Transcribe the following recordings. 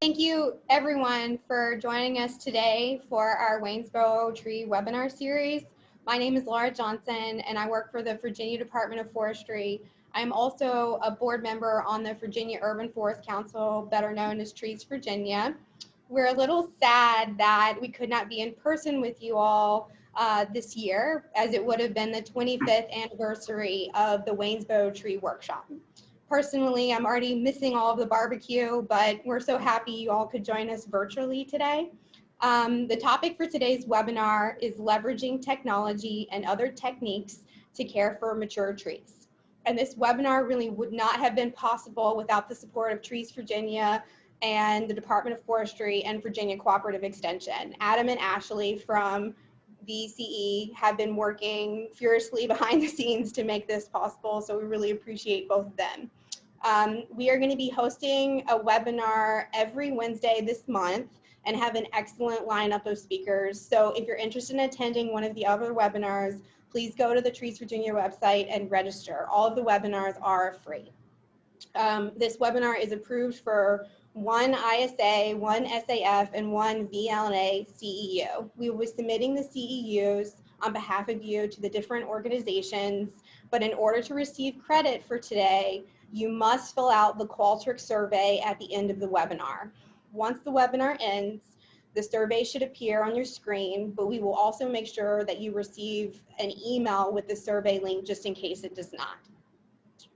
Thank you everyone for joining us today for our Waynesboro tree webinar series. My name is Laura Johnson and I work for the Virginia Department of Forestry. I'm also a board member on the Virginia Urban Forest Council, better known as Trees Virginia. We're a little sad that we could not be in person with you all this year, as it would have been the 25th anniversary of the Waynesboro Tree Workshop. Personally, I'm already missing all of the barbecue, but we're so happy you all could join us virtually today. The topic for today's webinar is leveraging technology and other techniques to care for mature trees. And this webinar really would not have been possible without the support of Trees Virginia and the Department of Forestry and Virginia Cooperative Extension. Adam and Ashley from VCE have been working furiously behind the scenes to make this possible, so we really appreciate both of them. We are going to be hosting a webinar every Wednesday this month and have an excellent lineup of speakers. So if you're interested in attending one of the other webinars, please go to the Trees Virginia website and register. All of the webinars are free. This webinar is approved for one ISA, one SAF, and one VLNA CEU. We will be submitting the CEUs on behalf of you to the different organizations, but in order to receive credit for today, you must fill out the Qualtrics survey at the end of the webinar. Once the webinar ends, the survey should appear on your screen, but we will also make sure that you receive an email with the survey link just in case it does not.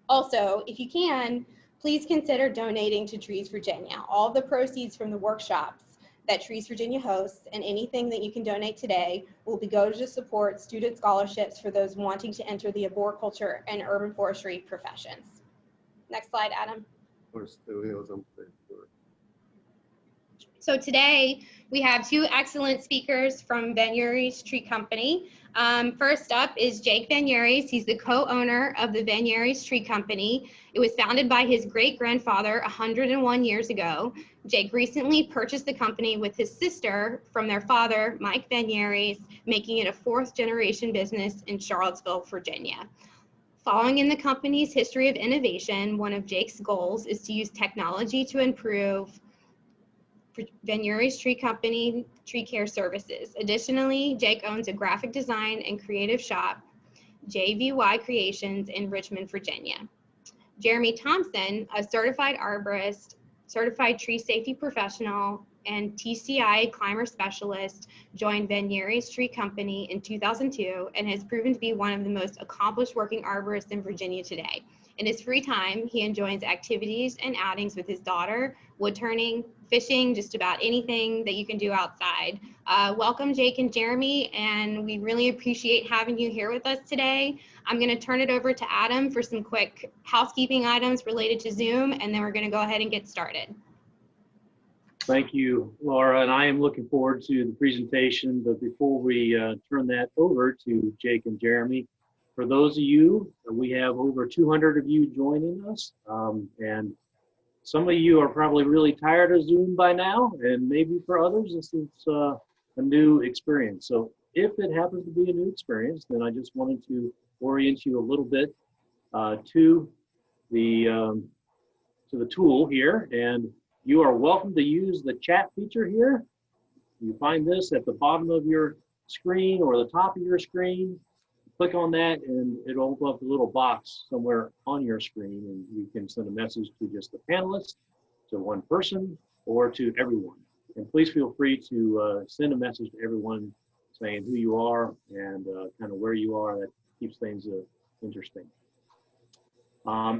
Also, if you can, please consider donating to Trees Virginia. All the proceeds from the workshops that Trees Virginia hosts and anything that you can donate today will go to support student scholarships for those wanting to enter the arboriculture and urban forestry professions. Next slide, Adam. So today we have two excellent speakers from Yahres Tree Company. First up is Jake Yahres. He's the co-owner of the Yahres Tree Company. It was founded by his great-grandfather 101 years ago. Jake recently purchased the company with his sister from their father, Mike Yahres, making it a fourth-generation business in Charlottesville, Virginia. Following in the company's history of innovation, one of Jake's goals is to use technology to improve Yahres Tree Company tree care services. Additionally, Jake owns a graphic design and creative shop, JVY Creations, in Richmond, Virginia. Jeremy Thompson, a certified arborist, certified tree safety professional, and TCI climber specialist, joined Yahres Tree Company in 2002 and has proven to be one of the most accomplished working arborists in Virginia today. In his free time, he enjoys activities and outings with his daughter, wood turning, fishing, just about anything that you can do outside. Welcome, Jake and Jeremy, and we really appreciate having you here with us today. I'm going to turn it over to Adam for some quick housekeeping items related to Zoom, and then we're going to go ahead and get started. Thank you, Laura, and I am looking forward to the presentation, but before we turn that over to Jake and Jeremy, for those of you, we have over 200 of you joining us, and some of you are probably really tired of Zoom by now, and maybe for others, this is a new experience. So if it happens to be a new experience, then I just wanted to orient you a little bit to the tool here, and you are welcome to use the chat feature here. You find this at the bottom of your screen or the top of your screen. Click on that and it'll open up a little box somewhere on your screen, and you can send a message to just the panelists, to one person, or to everyone. And please feel free to send a message to everyone saying who you are and kind of where you are. That keeps things interesting.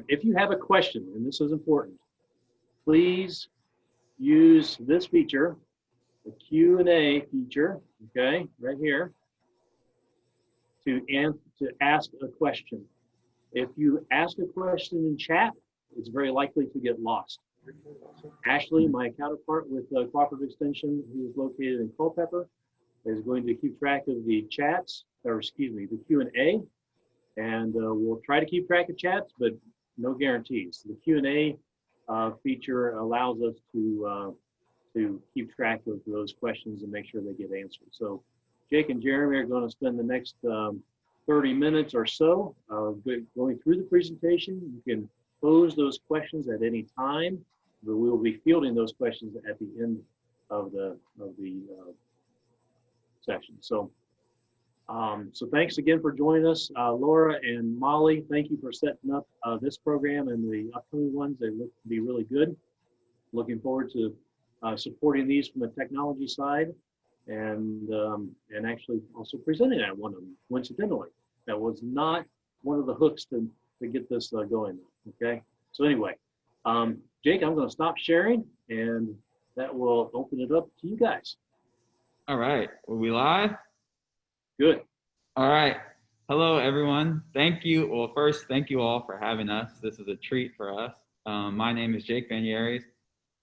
If you have a question, and this is important, please use this feature, the Q&A feature, okay, right here, to ask a question. If you ask a question in chat, it's very likely to get lost. Ashley, my counterpart with Cooperative Extension, who is located in Culpeper, is going to keep track of the chats, or excuse me, the Q&A, and we'll try to keep track of chats, but no guarantees. The Q&A feature allows us to keep track of those questions and make sure they get answered. So Jake and Jeremy are going to spend the next 30 minutes or so going through the presentation. You can pose those questions at any time we will be fielding those questions at the end of the session. So, so thanks again for joining us, Laura and Molly. Thank you for setting up this program and the upcoming ones. They look to be really good. Looking forward to supporting these from the technology side, and actually also presenting at one of them. Coincidentally, that was not one of the hooks to get this going. Okay. So anyway, Jake, I'm going to stop sharing, and that will open it up to you guys. All right. Are we live? Good. All right. Hello, everyone. Thank you. Well, first, thank you all for having us. This is a treat for us. My name is Jake Yahres.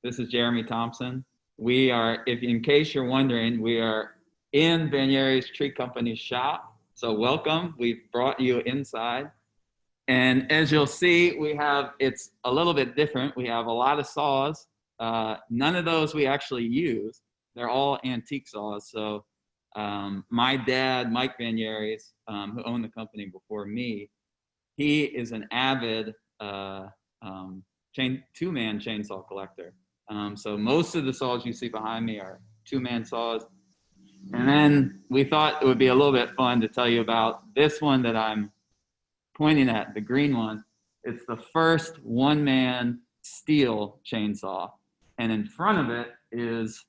This is Jeremy Thompson. We are, in case you're wondering, we are in Yahres Tree Company's shop. So welcome. We've brought you inside. And as you'll see, it's a little bit different. We have a lot of saws. None of those we actually use. They're all antique saws. So my dad, Mike Yahres, who owned the company before me, he is an avid two-man chainsaw collector. So most of the saws you see behind me are two-man saws. And then we thought it would be a little bit fun to tell you about this one that I'm pointing at, the green one. It's the first one-man steel chainsaw. And in front of it is,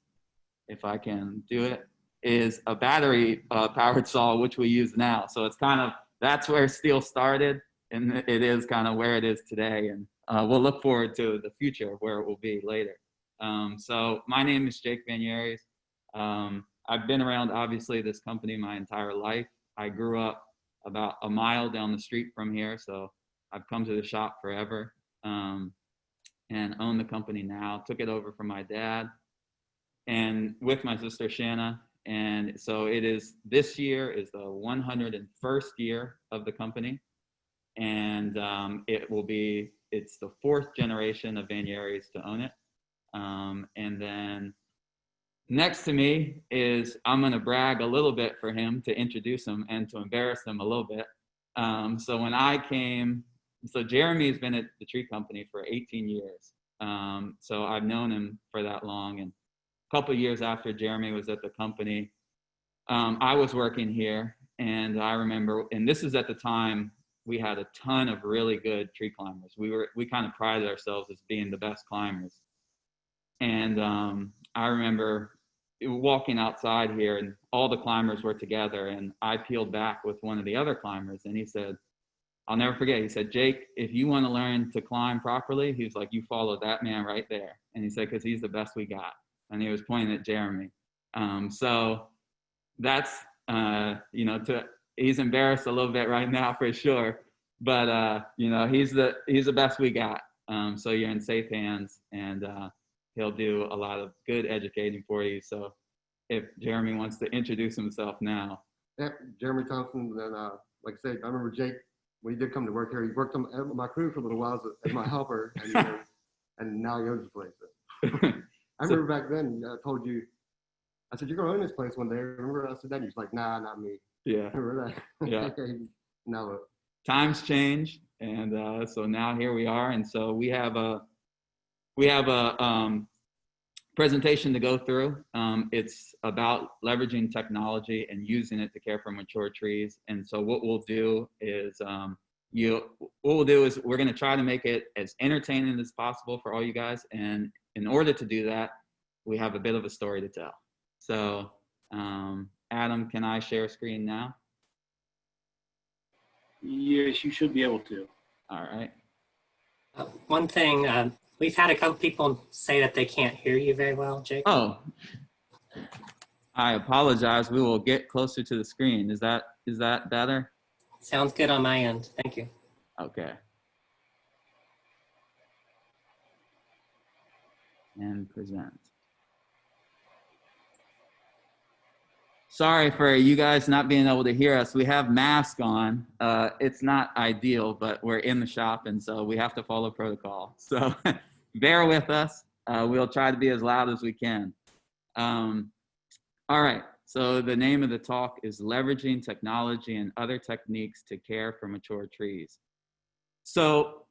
if I can do it, is a battery powered saw, which we use now. So it's kind of, that's where steel started, and it is kind of where it is today. And we'll look forward to the future where it will be later. So my name is Jake Yahres. I've been around, obviously, this company my entire life. I grew up about a mile down the street from here, so I've come to the shop forever, and own the company now. Took it over from my dad and with my sister Shanna. And so this year is the 101st year of the company. And it's the fourth generation of Yahres to own it. And then next to me is, I'm going to brag a little bit for him to introduce him and to embarrass him a little bit. So when I came, so Jeremy's been at the tree company for 18 years. So I've known him for that long. And a couple of years after Jeremy was at the company, I was working here. And I remember, and this is at the time, we had a ton of really good tree climbers. We kind of prided ourselves as being the best climbers. And I remember walking outside here, and all the climbers were together, and I peeled back with one of the other climbers, and he said, I'll never forget, he said, Jake, if you want to learn to climb properly, he was like, you follow that man right there. And he said, because he's the best we got. And he was pointing at Jeremy. So that's, he's embarrassed a little bit right now for sure, but he's the best we got. So you're in safe hands, and he'll do a lot of good educating for you. So if Jeremy wants to introduce himself now. Yeah, Jeremy Thompson. And like I said, I remember Jake, when he did come to work here, he worked on my crew for a little while as my helper, and now he owns the place. I remember back then, I told you, I said, you're going to own this place one day. Remember I said that? He's like, nah, not me. Yeah. Remember that? Yeah. Now look. Times change, and so now here we are. And so we have a presentation to go through. It's about leveraging technology and using it to care for mature trees. And so what we'll do is we're going to try to make it as entertaining as possible for all you guys. And in order to do that, we have a bit of a story to tell. So Adam, can I share screen now? Yes, you should be able to. All right. One thing, we've had a couple people say that they can't hear you very well, Jake. Oh, I apologize. We will get closer to the screen. Is that better? Sounds good on my end. Thank you. Okay. And present. Sorry for you guys not being able to hear us. We have masks on. It's not ideal, but we're in the shop, and so we have to follow protocol. So bear with us. We'll try to be as loud as we can. All right. So the name of the talk is Leveraging Technology and Other Techniques to Care for Mature Trees. So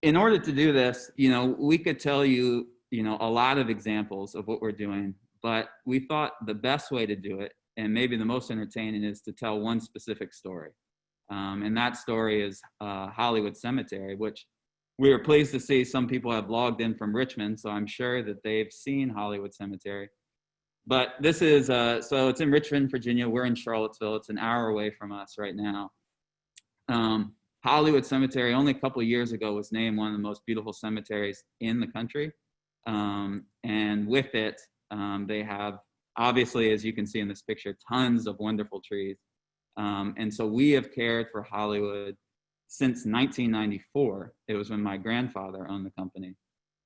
in order to do this, we could tell you a lot of examples of what we're doing, but we thought the best way to do it, and maybe the most entertaining, is to tell one specific story. And that story is Hollywood Cemetery, which we were pleased to see some people have logged in from Richmond, so I'm sure that they've seen Hollywood Cemetery. But this is, so it's in Richmond, Virginia. We're in Charlottesville. It's an hour away from us right now. Hollywood Cemetery, only a couple of years ago, was named one of the most beautiful cemeteries in the country. And with it, they have, obviously, as you can see in this picture, tons of wonderful trees. And so we have cared for Hollywood since 1994. It was when my grandfather owned the company.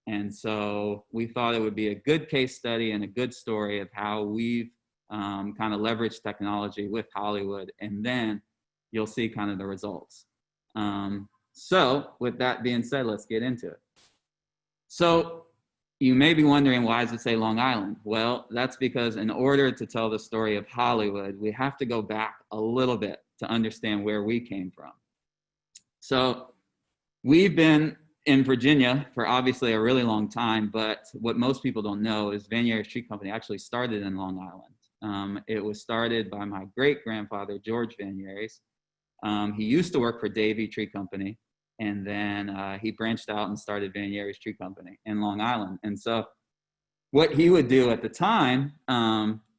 And so we thought it would be a good case study and a good story of how we've kind of leveraged technology with Hollywood. And then you'll see kind of the results. So with that being said, let's get into it. So you may be wondering, why does it say Long Island? Well, that's because in order to tell the story of Hollywood, we have to go back a little bit to understand where we came from. So we've been in Virginia for obviously a really long time, but what most people don't know is Van Yahres Tree Company actually started in Long Island. It was started by my great-grandfather, George Van Yahres. He used to work for Davy Tree Company, and then he branched out and started Van Yahres Tree Company in Long Island. And so what he would do at the time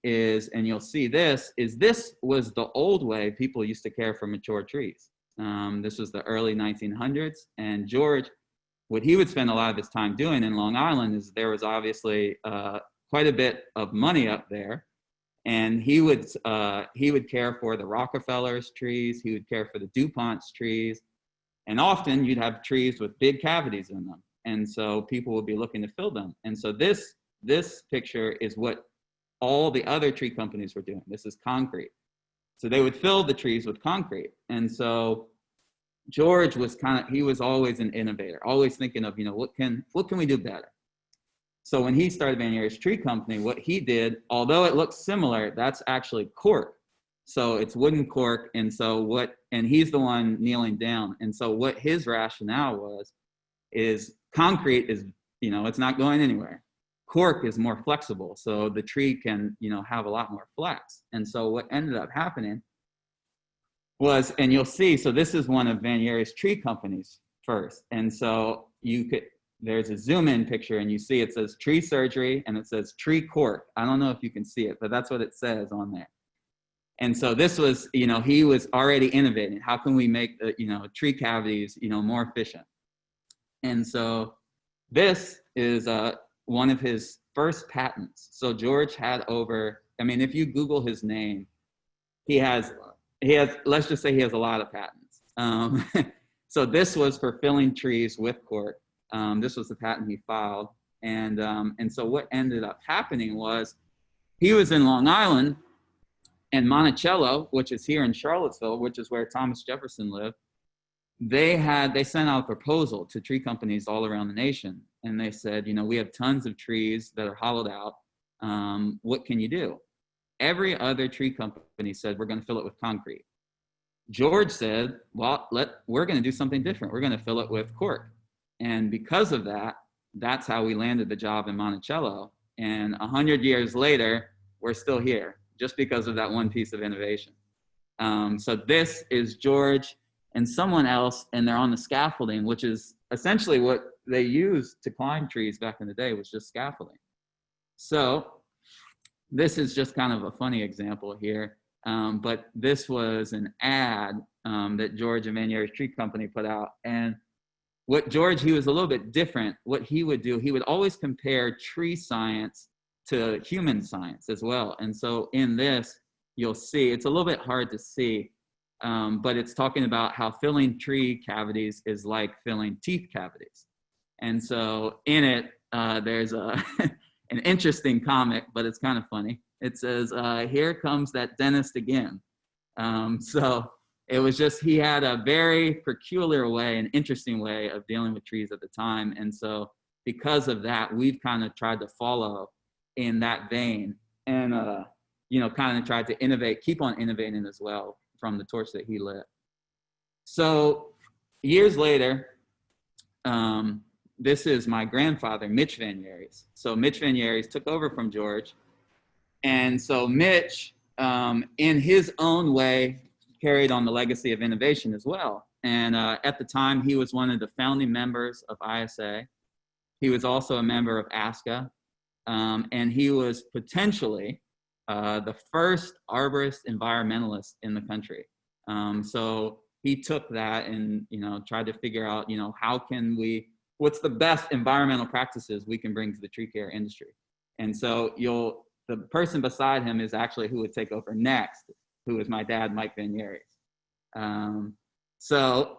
is, and you'll see this, is this was the old way people used to care for mature trees. This was the early 1900s, and George, what he would spend a lot of his time doing in Long Island is there was obviously quite a bit of money up there, and he would care for the Rockefellers trees, he would care for the DuPont's trees, and often you'd have trees with big cavities in them, and so people would be looking to fill them. And so this picture is what all the other tree companies were doing. This is concrete. So they would fill the trees with concrete. And so George was he was always an innovator, always thinking of, what can we do better? So when he started Van Yahres Tree Company, what he did, although it looks similar, that's actually cork. So it's wooden cork. And so and he's the one kneeling down. And so what his rationale is concrete is, it's not going anywhere. Cork is more flexible, so the tree can, have a lot more flex. And so what ended up happening was, and you'll see, so this is one of Van Yahres Tree Company's first. And so there's a zoom in picture and you see it says tree surgery and it says tree cork. I don't know if you can see it, but that's what it says on there. And so this was, he was already innovating. How can we make the, tree cavities, more efficient? And so this is one of his first patents. So George had if you Google his name, he has, let's just say he has a lot of patents. So this was for filling trees with cork. This was the patent he filed. And so what ended up happening was he was in Long Island, and Monticello, which is here in Charlottesville, which is where Thomas Jefferson lived, they sent out a proposal to tree companies all around the nation. And they said, we have tons of trees that are hollowed out. What can you do? Every other tree company said, we're going to fill it with concrete. George said, well, we're going to do something different. We're going to fill it with cork. And because of that, that's how we landed the job in Monticello. And 100 years later, we're still here, just because of that one piece of innovation. So this is George and someone else, and they're on the scaffolding, which is essentially what they used to climb trees back in the day, was just scaffolding. So this is just kind of a funny example here, but this was an ad that George and Van Yahres Tree Company put out. And what George, he was a little bit different. What he would do, he would always compare tree science to human science as well. And so in this, you'll see, it's a little bit hard to see, but it's talking about how filling tree cavities is like filling teeth cavities. And so in it, there's an interesting comic, but it's kind of funny. It says, here comes that dentist again. So it was just, he had a very peculiar way, an interesting way of dealing with trees at the time. And so because of that, we've kind of tried to follow in that vein and, kind of tried to innovate, keep on innovating as well from the torch that he lit. So years later, this is my grandfather, Mitch Van Yahres. So Mitch Van Yahres took over from George. And so Mitch, in his own way, carried on the legacy of innovation as well. And at the time, he was one of the founding members of ISA. He was also a member of ASCA. And he was potentially the first arborist environmentalist in the country. So he took that and, tried to figure out, what's the best environmental practices we can bring to the tree care industry. And so the person beside him is actually who would take over next, who is my dad, Mike Van Yahres.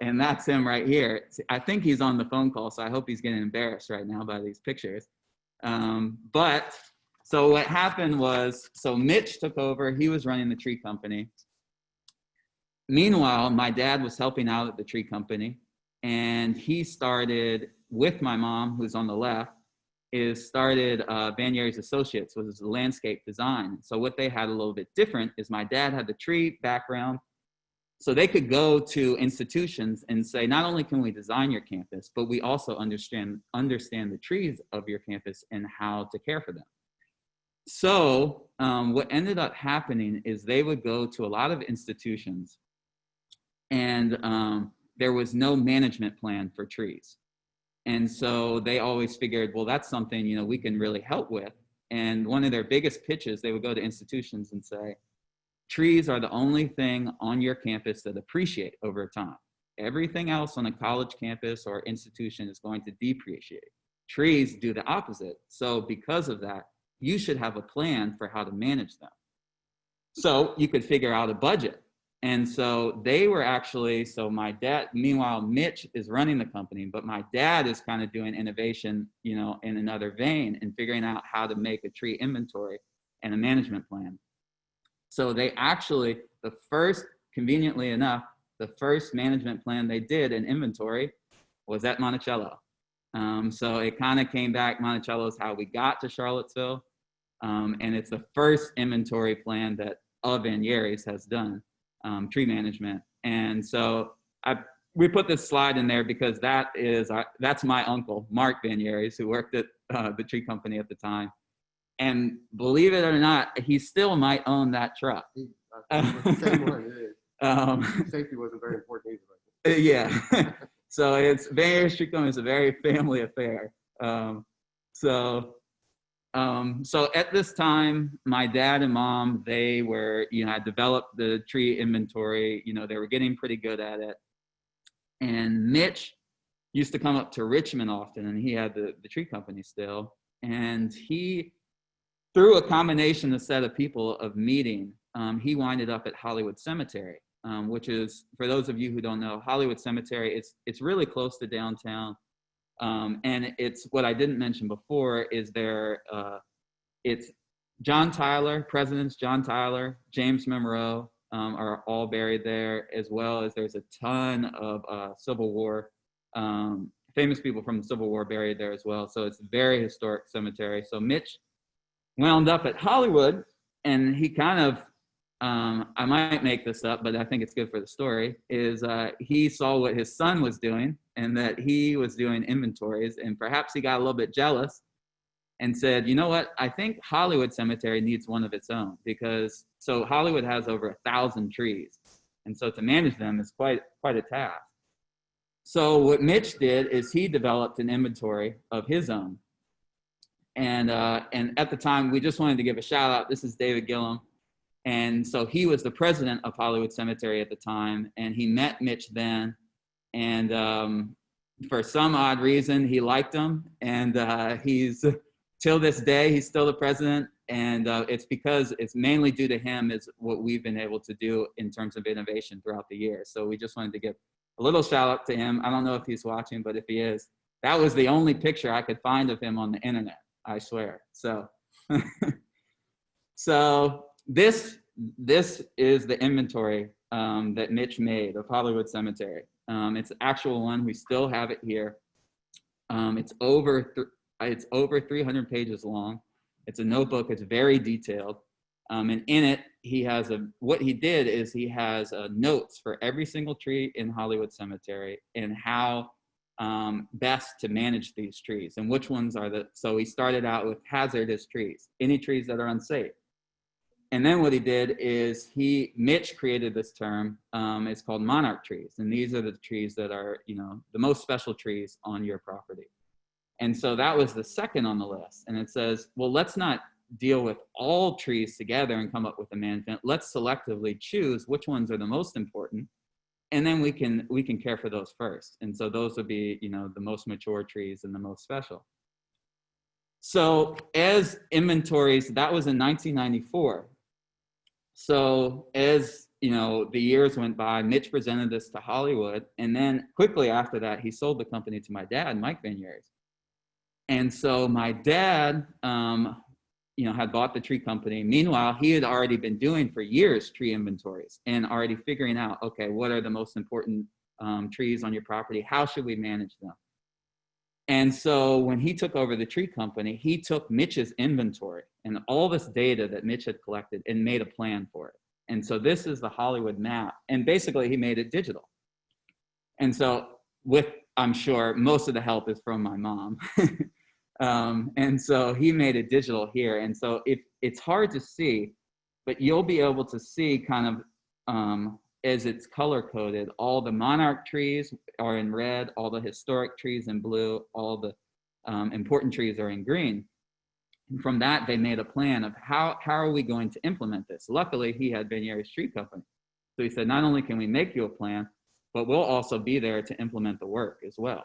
And that's him right here. I think he's on the phone call, so I hope he's getting embarrassed right now by these pictures. So what happened was, Mitch took over, he was running the tree company. Meanwhile, my dad was helping out at the tree company, and he started with my mom, who's on the left, started Van Yahres Associates, which was landscape design. So what they had a little bit different is my dad had the tree background, so they could go to institutions and say, not only can we design your campus, but we also understand the trees of your campus and how to care for them. So what ended up happening is they would go to a lot of institutions, and there was no management plan for trees. And so they always figured, well, that's something, we can really help with. And one of their biggest pitches, they would go to institutions and say, trees are the only thing on your campus that appreciate over time. Everything else on a college campus or institution is going to depreciate. Trees do the opposite. So because of that, you should have a plan for how to manage them. So you could figure out a budget. And so they were actually, my dad, meanwhile, Mitch is running the company, but my dad is kind of doing innovation, in another vein and figuring out how to make a tree inventory and a management plan. So they actually, conveniently enough, the first management plan they did in inventory was at Monticello. So it kind of came back. Monticello is how we got to Charlottesville. And it's the first inventory plan that Van Yahres has done, tree management. And so we put this slide in there because that's my uncle, Mark Van Yahres, who worked at the tree company at the time. And believe it or not, he still might own that truck. Same one, safety wasn't very important either. Yeah. So it's Van Yahres Tree Company is a very family affair. So at this time, my dad and mom, they were, had developed the tree inventory. They were getting pretty good at it. And Mitch used to come up to Richmond often, and he had the tree company still. And he, through a combination of set of people of meeting, he winded up at Hollywood Cemetery, which is, for those of you who don't know, Hollywood Cemetery, it's really close to downtown. And it's what I didn't mention before is it's John Tyler, Presidents John Tyler, James Monroe are all buried there, as well as there's a ton of Civil War, famous people from the Civil War buried there as well. So it's a very historic cemetery. So Mitch wound up at Hollywood, and he kind of, I might make this up, but I think it's good for the story, is he saw what his son was doing and that he was doing inventories, and perhaps he got a little bit jealous and said, you know what, I think Hollywood Cemetery needs one of its own, because Hollywood has over 1,000 trees, and so to manage them is quite a task. So what Mitch did is he developed an inventory of his own. And at the time, we just wanted to give a shout out. This is David Gillum. And so he was the president of Hollywood Cemetery at the time, and he met Mitch then. And for some odd reason, he liked him. And he's, till this day, he's still the president. And it's because it's mainly due to him is what we've been able to do in terms of innovation throughout the years. So we just wanted to give a little shout out to him. I don't know if he's watching, but if he is, that was the only picture I could find of him on the internet, I swear. So, this is the inventory that Mitch made of Hollywood Cemetery. It's the actual one. We still have it here. It's over 300 pages long. It's a notebook. It's very detailed. And in it, what he did is he has notes for every single tree in Hollywood Cemetery and how best to manage these trees and which ones are so he started out with hazardous trees, any trees that are unsafe. And then what he did is Mitch created this term. It's called monarch trees. And these are the trees that are, the most special trees on your property. And so that was the second on the list. And it says, well, let's not deal with all trees together and come up with a management. Let's selectively choose which ones are the most important. And then we can care for those first. And so those would be, the most mature trees and the most special. So as inventories, that was in 1994. So as the years went by, Mitch presented this to Hollywood, and then quickly after that, he sold the company to my dad, Mike Van Yahres. And so my dad, had bought the tree company. Meanwhile, he had already been doing for years tree inventories and already figuring out, okay, what are the most important trees on your property? How should we manage them? And so when he took over the tree company, he took Mitch's inventory and all this data that Mitch had collected and made a plan for it. And so this is the Hollywood map. And basically he made it digital. And so I'm sure most of the help is from my mom. And so he made it digital here. And so it's hard to see, but you'll be able to see kind of, as it's color coded, all the monarch trees are in red, all the historic trees in blue, all the important trees are in green. And from that, they made a plan of how are we going to implement this? Luckily, he had Van Yahres Tree Company. So he said, not only can we make you a plan, but we'll also be there to implement the work as well.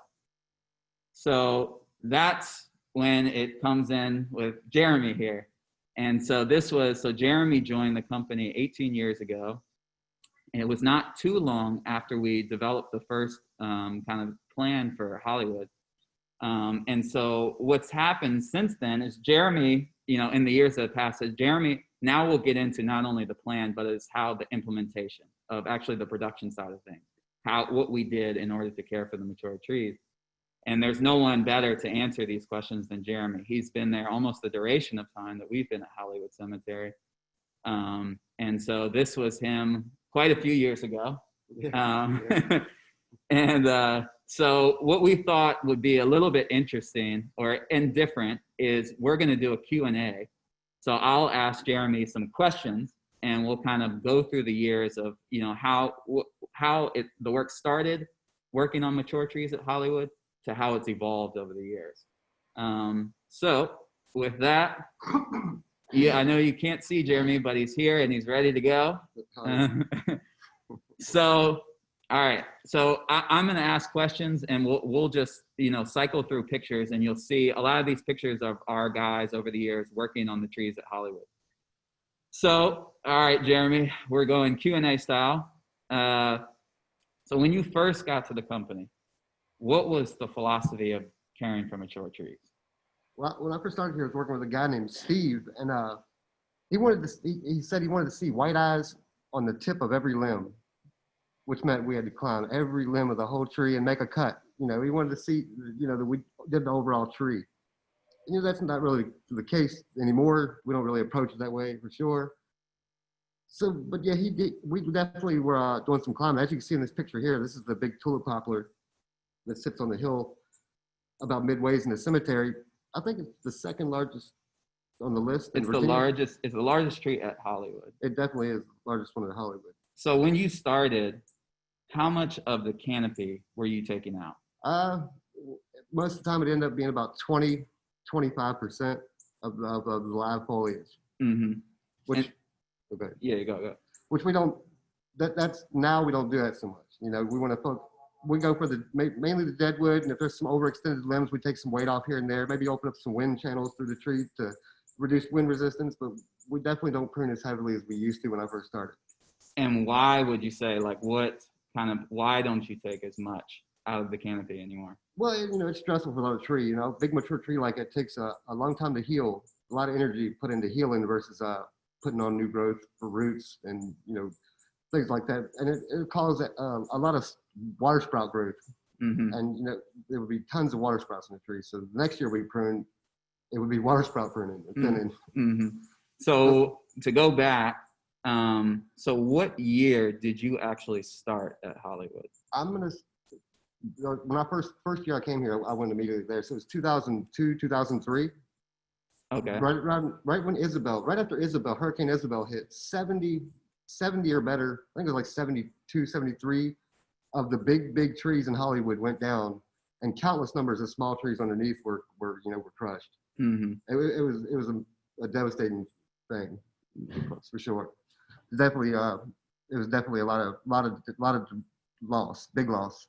So that's when it comes in with Jeremy here. And so Jeremy joined the company 18 years ago. And it was not too long after we developed the first kind of plan for Hollywood. And so what's happened since then is Jeremy, in the years that have passed, Jeremy now will get into not only the plan, but it's how the implementation of actually the production side of things, what we did in order to care for the mature trees. And there's no one better to answer these questions than Jeremy. He's been there almost the duration of time that we've been at Hollywood Cemetery. And so this was him quite a few years ago. So what we thought would be a little bit interesting and different is we're going to do a Q&A. So I'll ask Jeremy some questions and we'll kind of go through the years of, how the work started working on mature trees at Hollywood to how it's evolved over the years. So with that, yeah, I know you can't see Jeremy, but he's here and he's ready to go. So, all right. So I'm going to ask questions and we'll just, cycle through pictures and you'll see a lot of these pictures of our guys over the years working on the trees at Hollywood. So, all right, Jeremy, we're going Q&A style. So when you first got to the company, what was the philosophy of caring for mature trees? Well, when I first started here, I was working with a guy named Steve, and he said he wanted to see white eyes on the tip of every limb, which meant we had to climb every limb of the whole tree and make a cut. He wanted to see, that we did the overall tree. That's not really the case anymore. We don't really approach it that way for sure. So, but yeah, we definitely were doing some climbing. As you can see in this picture here, this is the big tulip poplar that sits on the hill about midways in the cemetery. I think it's the second largest on the list. It's the largest tree at Hollywood. It definitely is the largest one at Hollywood. So when you started, how much of the canopy were you taking out? Most of the time it ended up being about 25% of the live foliage. Mm-hmm. Okay. Yeah, go. Which we don't, now we don't do that so much. We go for mainly the deadwood, and if there's some overextended limbs, we take some weight off here and there, maybe open up some wind channels through the tree to reduce wind resistance, but we definitely don't prune as heavily as we used to when I first started. And why would you say, why don't you take as much out of the canopy anymore? Well, it's stressful for a tree, big mature tree like it takes a long time to heal, a lot of energy put into healing versus putting on new growth for roots and, things like that. And it causes a lot of water sprout growth. Mm-hmm. And, there would be tons of water sprouts in the tree. So the next year we prune, it would be water sprout pruning. Mm-hmm. Mm-hmm. So to go back, so what year did you actually start at Hollywood? when I first year I came here, I went immediately there. So it was 2002, 2003. Okay. Right when right after Isabel, Hurricane Isabel hit, 70 or better, I think it was like 72, 73 of the big trees in Hollywood went down, and countless numbers of small trees underneath were crushed. Mm-hmm. It was a devastating thing, for sure. Definitely, it was definitely a lot of loss, big loss.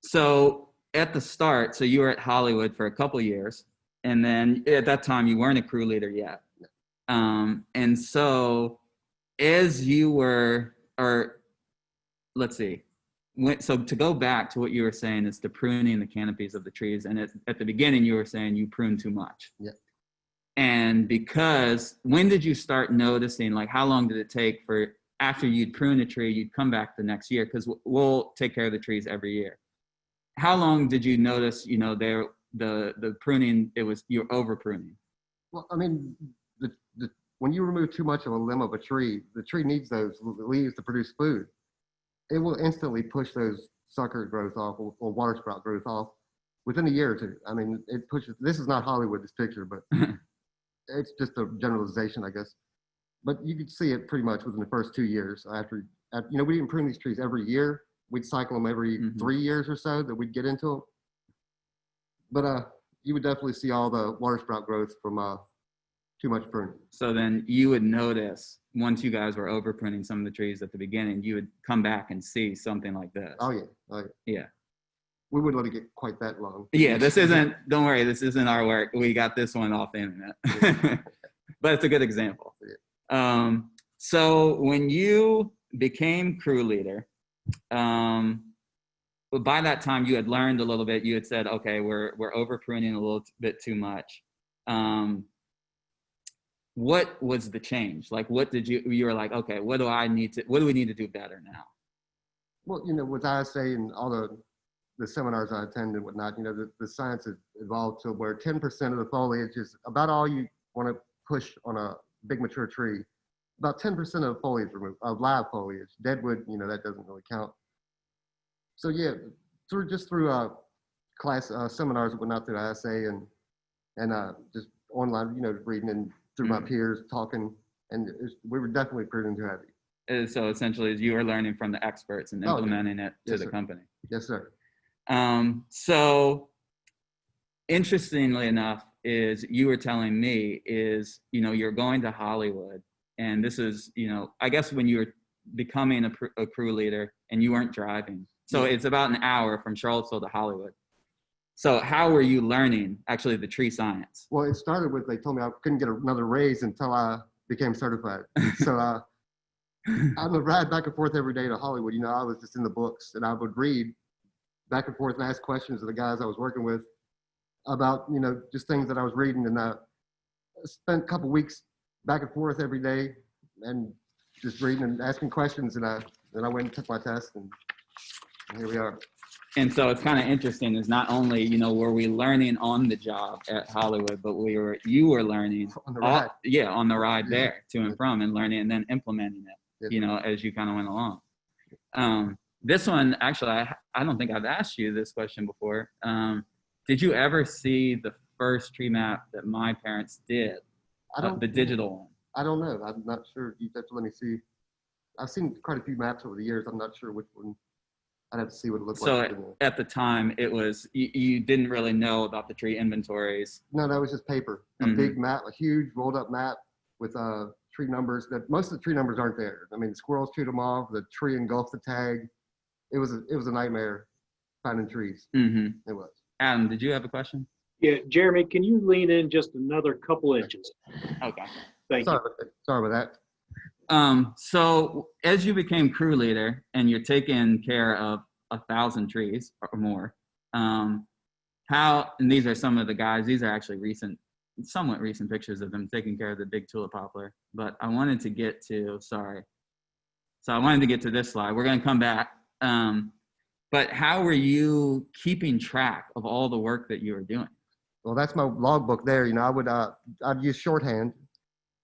So at the start, so you were at Hollywood for a couple years, and then at that time you weren't a crew leader yet. And so as you were, or let's see, so to go back to what you were saying is the pruning the canopies of the trees, and at the beginning you were saying you pruned too much. Yeah. And because when did you start noticing, like how long did it take for after you'd prune a tree, you'd come back the next year, because we'll take care of the trees every year. How long did you notice, the pruning, you're over pruning? Well, I mean, when you remove too much of a limb of a tree, the tree needs those leaves to produce food. It will instantly push those sucker growth off or water sprout growth off within a year or two. I mean, it pushes. This is not Hollywood, this picture, but it's just a generalization, I guess. But you could see it pretty much within the first 2 years after we didn't prune these trees every year. We'd cycle them every 3 years or so that we'd get into them. But you would definitely see all the water sprout growth from too much pruning. So then you would notice, once you guys were over pruning some of the trees at the beginning, you would come back and see something like this. Oh yeah. Yeah. We wouldn't let it get quite that long. Yeah, don't worry, this isn't our work. We got this one off the internet. Yeah. But it's a good example. Yeah. So when you became crew leader, but by that time you had learned a little bit. You had said, okay, we're over pruning a little bit too much. What was the change? Like, what did you were like, okay, what do we need to do better now? Well, with ISA and all the seminars I attend and whatnot, the science has evolved to where 10% of the foliage is about all you want to push on a big mature tree. About 10% of the foliage removed, of live foliage. Deadwood, that doesn't really count. So yeah, through class seminars and whatnot through ISA and just online, reading and through my peers talking, and we were definitely pruning too heavy. So essentially, you were learning from the experts and implementing it to the company. Yes, sir. So interestingly enough, is you were telling me is, you're going to Hollywood, and this is, I guess when you were becoming a crew leader and you weren't driving. So it's about an hour from Charlottesville to Hollywood. So how were you learning actually the tree science? Well, it started with, they told me I couldn't get another raise until I became certified. So on the ride back and forth every day to Hollywood, I was just in the books, and I would read back and forth and ask questions of the guys I was working with about, just things that I was reading. And I spent a couple weeks back and forth every day and just reading and asking questions. And then I went and took my test, and here we are. And so it's kind of interesting is not only, were we learning on the job at Hollywood, but you were learning on the ride. On the ride there to and from, and learning and then implementing it, as you kind of went along. This one, actually, I don't think I've asked you this question before. Did you ever see the first tree map that my parents did? The digital one? I don't know. I'm not sure. You have to let me see. I've seen quite a few maps over the years. I'm not sure which one. I'd have to see what it looked like. So at the time, it was, you didn't really know about the tree inventories. No, that was just paper. A big map, a huge rolled up map with tree numbers. That most of the tree numbers aren't there. I mean, the squirrels chewed them off. The tree engulfed the tag. It was a nightmare finding trees. It was. Adam, did you have a question? Yeah, Jeremy, can you lean in just another couple inches? Okay. Thank you. Sorry about that. So as you became crew leader and you're taking care of 1,000 trees or more, and these are some of the guys, these are actually somewhat recent pictures of them taking care of the big tulip poplar, but I wanted to get to this slide. We're going to come back. But how were you keeping track of all the work that you were doing? Well, that's my logbook there. I'd use shorthand,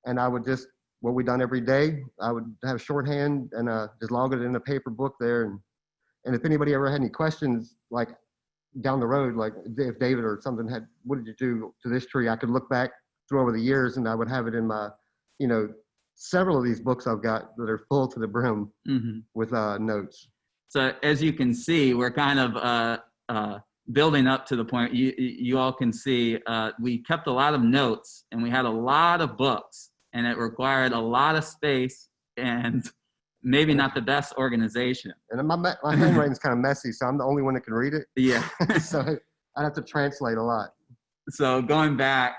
and I would just, what we done every day, I would have shorthand and just log it in a paper book there. And if anybody ever had any questions, like down the road, like if David or something had, what did you do to this tree? I could look back through over the years, and I would have it in my, you know, several of these books I've got that are full to the brim with notes. So as you can see, we're kind of building up to the point you all can see. We kept a lot of notes, and we had a lot of books, and it required a lot of space and maybe not the best organization. And my handwriting's kind of messy, so I'm the only one that can read it. Yeah. So I have to translate a lot. So going back,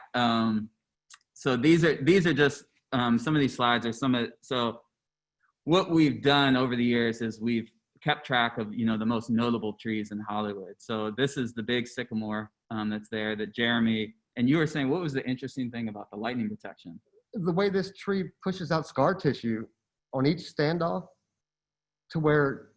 so these are just some of these slides are so what we've done over the years is we've kept track of, the most notable trees in Hollywood. So this is the big sycamore that's there that Jeremy, and you were saying, what was the interesting thing about the lightning detection? The way this tree pushes out scar tissue on each standoff to where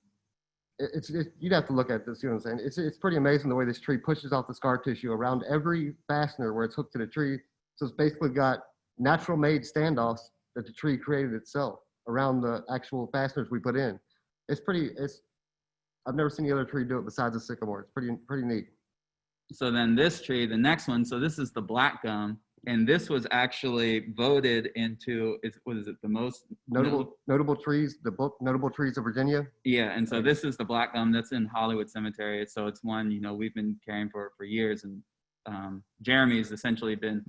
you'd have to look at this, you know what I'm saying? It's pretty amazing the way this tree pushes out the scar tissue around every fastener where it's hooked to the tree. So it's basically got natural made standoffs that the tree created itself around the actual fasteners we put in. I've never seen the other tree do it besides the sycamore. It's pretty neat. So then this tree, the next one, so this is the black gum, and this was actually voted into, the most notable trees, the book Notable Trees of Virginia. Yeah, and so this is the black gum that's in Hollywood Cemetery. So it's one, we've been caring for years, and Jeremy's essentially been,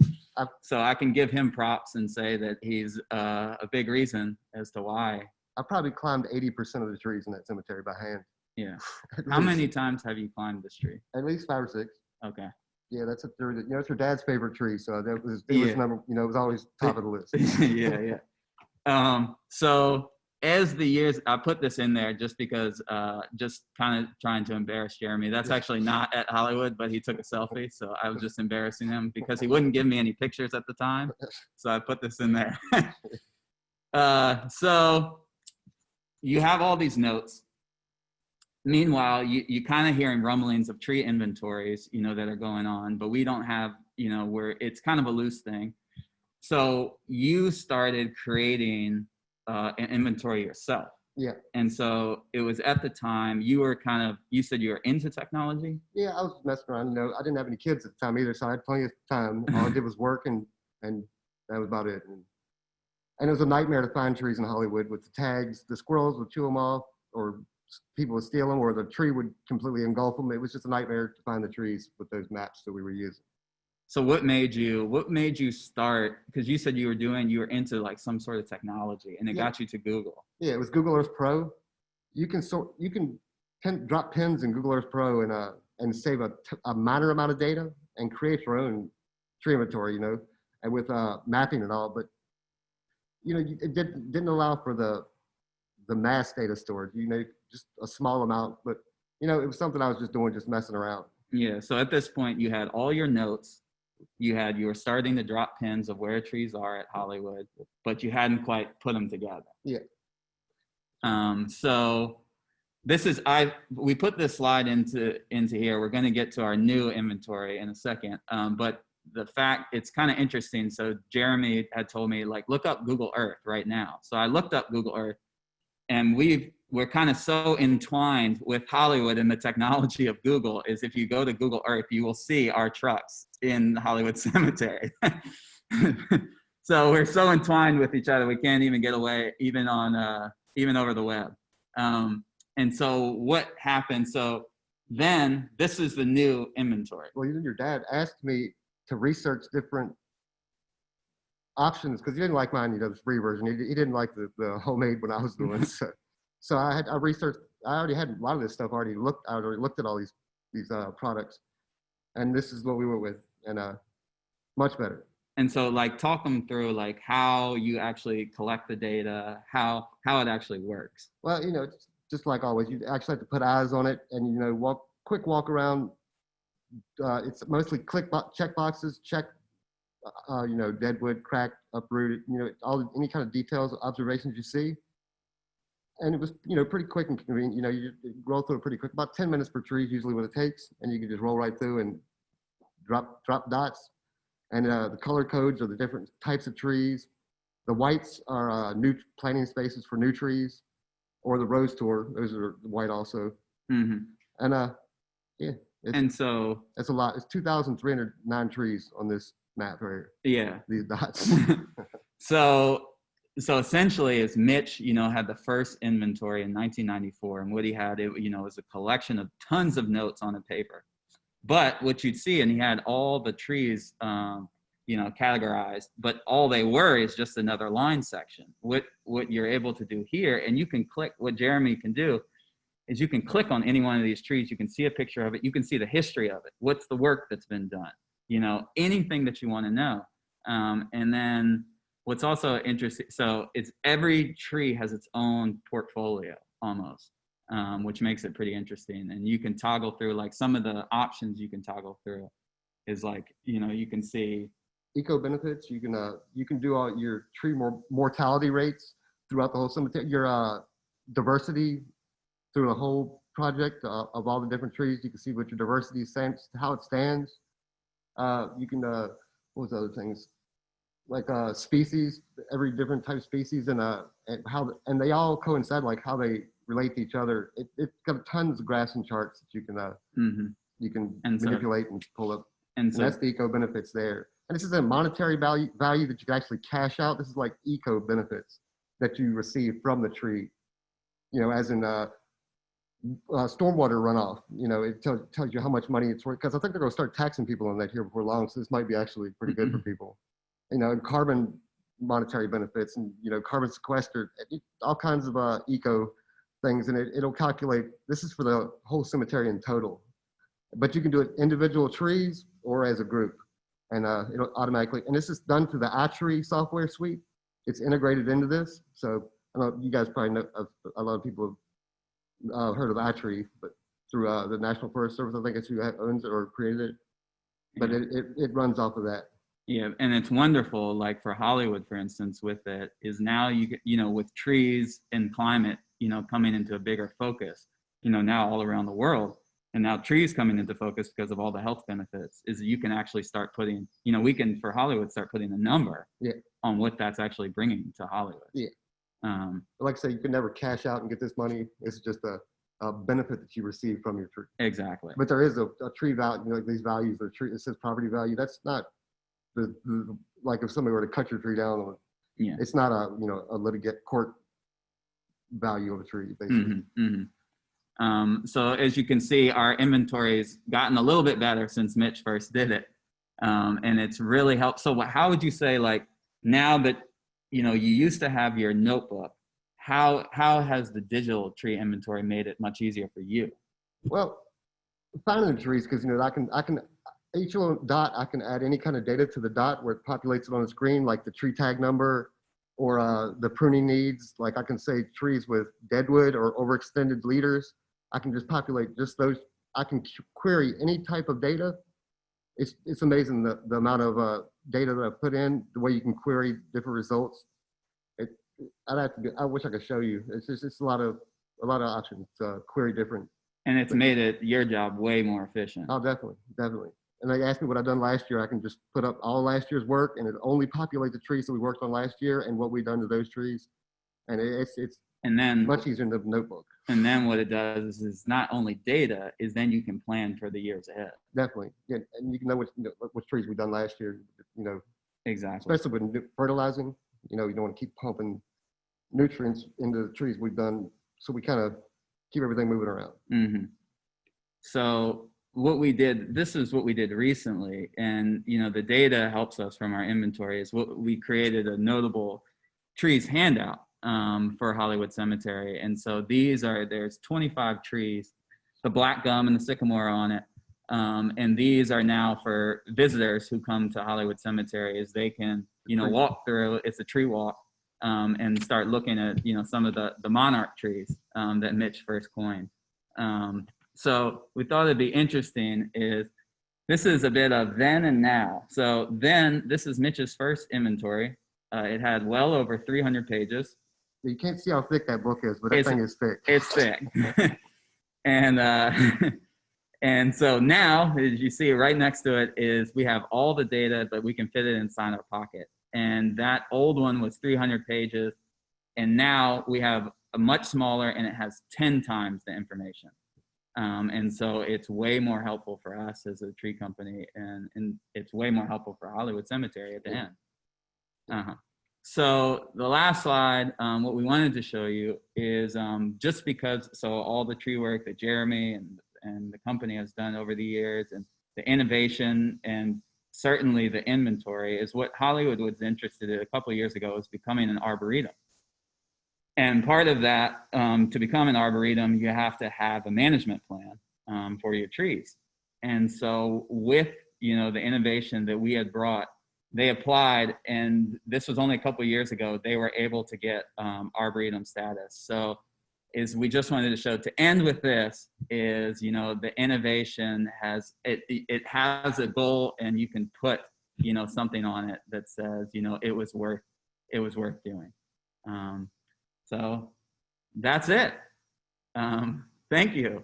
so I can give him props and say that he's a big reason as to why. I probably climbed 80% of the trees in that cemetery by hand. Yeah. How many times have you climbed this tree? At least 5 or 6. Okay. Yeah, that's it's her dad's favorite tree, so it was number, it was always top of the list. Yeah. So as the years, I put this in there just because, just kind of trying to embarrass Jeremy. That's actually not at Hollywood, but he took a selfie, so I was just embarrassing him because he wouldn't give me any pictures at the time. So I put this in there. So you have all these notes. Meanwhile, you kind of hearing rumblings of tree inventories, that are going on, but we don't have, where it's kind of a loose thing. So you started creating an inventory yourself. Yeah. And so it was at the time you said you were into technology? Yeah, I was messing around. I didn't have any kids at the time either, so I had plenty of time. All I did was work, and that was about it. And it was a nightmare to find trees in Hollywood with the tags. The squirrels would chew them off, or people would steal them, or the tree would completely engulf them. It was just a nightmare to find the trees with those maps that we were using. So what made you start? Because you said you were into like some sort of technology, and it got you to Google. Yeah, it was Google Earth Pro. You can drop pins in Google Earth Pro and save a minor amount of data and create your own tree inventory, and with mapping and all. But it didn't allow for the mass data storage. Just a small amount, but it was something I was just doing, just messing around. Yeah. So at this point, you had all your notes. You were starting to drop pins of where trees are at Hollywood, but you hadn't quite put them together. Yeah. So this is we put this slide into here. We're going to get to our new inventory in a second. But the fact, it's kind of interesting. So Jeremy had told me, like, look up Google Earth right now. So I looked up Google Earth, and we're kind of so entwined with Hollywood and the technology of Google is if you go to Google Earth, you will see our trucks in Hollywood Cemetery. So we're so entwined with each other, we can't even get away, even over the web. And so what happened? So then this is the new inventory. Well, your dad asked me to research different options because he didn't like mine, the free version. He didn't like the homemade when I was doing. So I researched. I already had a lot of this stuff already looked. I already looked at all these products, and this is what we went with, and much better. And so, like, talk them through like how you actually collect the data, how it actually works. Well, it's just like always, you actually have to put eyes on it, and quick walk around. It's mostly check boxes, check. Deadwood, cracked, uprooted, any kind of details, observations you see. And it was, pretty quick and convenient. You roll through it pretty quick. About 10 minutes per tree is usually what it takes. And you can just roll right through and drop dots. And the color codes are the different types of trees. The whites are new planting spaces for new trees, or the rose tour. Those are white also. Mm-hmm. And yeah, And so, it's a lot. It's 2,309 trees on this map right here. yeah. These dots. So essentially, as Mitch, had the first inventory in 1994, and what he had, was a collection of tons of notes on a paper. But what you'd see, and he had all the trees, categorized, but all they were is just another line section. What you're able to do here, and you can click, what Jeremy can do is you can click on any one of these trees. You can see a picture of it. You can see the history of it. What's the work that's been done? Anything that you want to know. And then what's also interesting, so it's every tree has its own portfolio almost, which makes it pretty interesting. And you can toggle through, like, some of the options you can toggle through is like, you can see Eco benefits. You can do all your tree mortality rates throughout the whole cemetery. Your diversity through the whole project of all the different trees. You can see what your diversity stands, how it stands. You can what was the other things, like species, every different type of species, and how, and they all coincide, like how they relate to each other. It's got tons of graphing charts that you can you can manipulate and pull up, and that's the eco benefits there. And this is a monetary value that you can actually cash out. This is like eco benefits that you receive from the tree, as in stormwater runoff. It tells you how much money it's worth, because I think they're going to start taxing people on that here before long. So this might be actually pretty good for people. And carbon monetary benefits, and carbon sequester, all kinds of eco things, and it'll calculate. This is for the whole cemetery in total, but you can do it individual trees or as a group, and it'll automatically. And this is done through the iTree software suite. It's integrated into this. So I don't know, you guys probably know, a lot of people have heard of iTree, but through the National Forest Service, I think it's who owns it or created it. But it runs off of that. Yeah, and it's wonderful, like for Hollywood, for instance, with it, is now with trees and climate, coming into a bigger focus, now all around the world, and now trees coming into focus because of all the health benefits, is you can actually start putting, we can, for Hollywood, start putting a number on what that's actually bringing to Hollywood. Yeah. Like I say, you can never cash out and get this money. It's just a benefit that you receive from your tree. Exactly. But there is a tree value, like these values, the tree, it says property value. That's not the like if somebody were to cut your tree down, it's not a litigate court value of a tree, basically. So as you can see, our inventory's gotten a little bit better since Mitch first did it, and it's really helped. So how would you say, like, now that you used to have your notebook, how has the digital tree inventory made it much easier for you? Well, finding the trees, because I can each little dot, I can add any kind of data to the dot where it populates it on the screen, like the tree tag number or the pruning needs. Like I can say trees with deadwood or overextended leaders. I can just populate just those. I can query any type of data. It's amazing the amount of data that I put in, the way you can query different results. I wish I could show you. It's a lot of options to query different. And it's made your job way more efficient. Oh, definitely. And they asked me what I've done last year. I can just put up all last year's work, and it only populates the trees that we worked on last year and what we've done to those trees. And it's much easier than the notebook. And then what it does is not only data, is then you can plan for the years ahead. Definitely. Yeah, and you can know which trees we've done last year, Exactly. Especially with fertilizing, you don't want to keep pumping nutrients into the trees we've done. So we kind of keep everything moving around. So this is what we did recently. And, the data helps us from our inventory is what we created a notable trees handout for Hollywood Cemetery. And so there's 25 trees, the black gum and the sycamore on it. And these are now for visitors who come to Hollywood Cemetery, is they can, walk through, it's a tree walk, and start looking at, some of the monarch trees that Mitch first coined. So we thought it'd be interesting this is a bit of then and now. So then, this is Mitch's first inventory. It had well over 300 pages. You can't see how thick that book is, but that thing is thick. It's thick. And so now, as you see right next to it, is we have all the data, but we can fit it inside our pocket. And that old one was 300 pages. And now we have a much smaller, and it has 10 times the information. And so it's way more helpful for us as a tree company, and it's way more helpful for Hollywood Cemetery at the end. So the last slide, what we wanted to show you is just because, so all the tree work that Jeremy and the company has done over the years, and the innovation and certainly the inventory, is what Hollywood was interested in a couple of years ago, is becoming an arboretum. And part of that, to become an arboretum, you have to have a management plan for your trees. And so with, the innovation that we had brought, they applied, and this was only a couple of years ago, they were able to get arboretum status. So we just wanted to show, to end with this, is, the innovation has, it has a goal, and you can put, something on it that says, it was worth doing. So that's it. Thank you.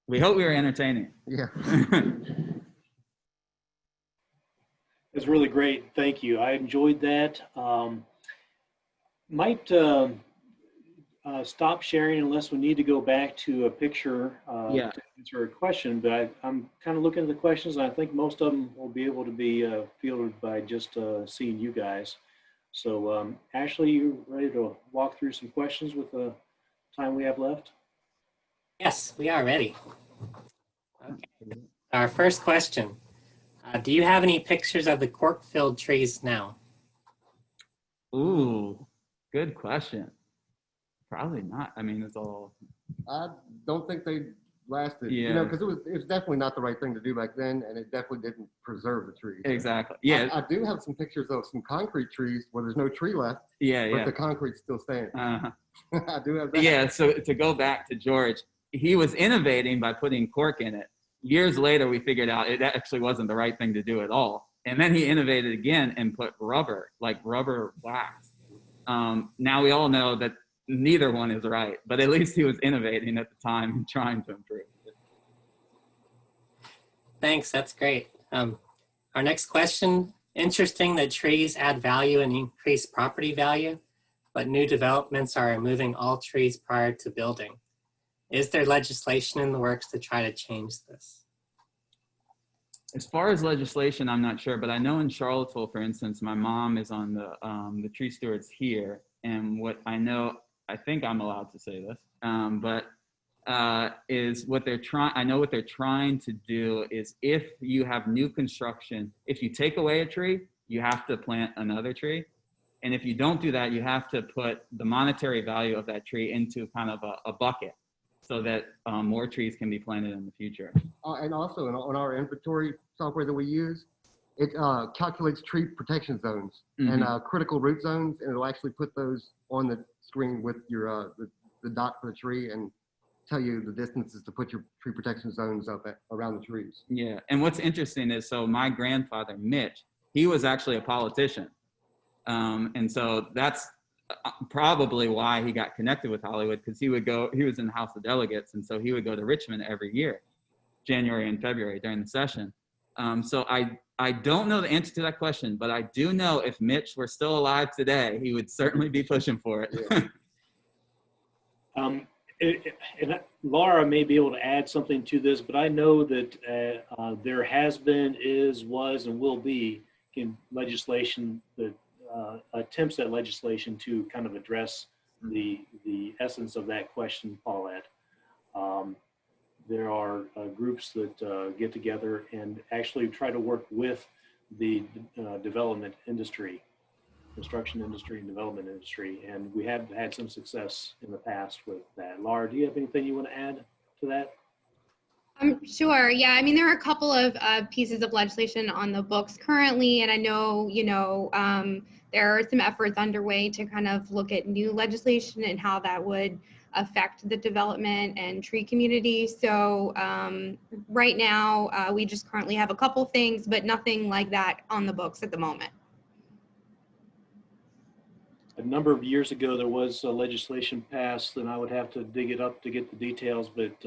We hope we were entertaining. Yeah. It's really great. Thank you. I enjoyed that. Might stop sharing unless we need to go back to a picture to answer a question, but I'm kind of looking at the questions, and I think most of them will be able to be fielded by just seeing you guys. So Ashley, you ready to walk through some questions with the time we have left? Yes, we are ready. Okay. Our first question. Do you have any pictures of the cork-filled trees now? Ooh, good question. Probably not. I mean, it's all. I don't think they lasted, Yeah. because it was definitely not the right thing to do back then, and it definitely didn't preserve the trees. Exactly. Yeah. I do have some pictures of some concrete trees where there's no tree left, Yeah. but the concrete's still standing. Uh-huh. I do have that. Yeah. So to go back to George, he was innovating by putting cork in it. Years later, we figured out it actually wasn't the right thing to do at all. And then he innovated again and put rubber, like rubber wax. Now we all know that neither one is right, but at least he was innovating at the time and trying to improve. Thanks, that's great. Our next question, interesting that trees add value and increase property value, but new developments are removing all trees prior to building. Is there legislation in the works to try to change this? As far as legislation, I'm not sure, but I know in Charlottesville, for instance, my mom is on the tree stewards here, and what I know, I think I'm allowed to say this, is what they're trying. I know what they're trying to do is, if you have new construction, if you take away a tree, you have to plant another tree, and if you don't do that, you have to put the monetary value of that tree into kind of a bucket, so that more trees can be planted in the future. And also on our inventory software that we use, it calculates tree protection zones and critical root zones, and it'll actually put those on the screen with your the dot for the tree, and tell you the distances to put your tree protection zones up around the trees. Yeah, and what's interesting is, so my grandfather, Mitch, he was actually a politician. And so that's probably why he got connected with Hollywood, because he was in the House of Delegates, and so he would go to Richmond every year, January and February during the session. So I don't know the answer to that question, but I do know if Mitch were still alive today, he would certainly be pushing for it. Yeah. And Laura may be able to add something to this, but I know that there has been, was, and will be legislation that attempts at legislation to kind of address the essence of that question, Paulette. There are groups that get together and actually try to work with the development industry, construction industry and development industry, and we have had some success in the past with that. Laura, do you have anything you want to add to that? Sure. Yeah. I mean, there are a couple of pieces of legislation on the books currently, and I know, there are some efforts underway to kind of look at new legislation and how that would affect the development and tree community. So right now, we just currently have a couple things, but nothing like that on the books at the moment. A number of years ago, there was legislation passed, and I would have to dig it up to get the details, but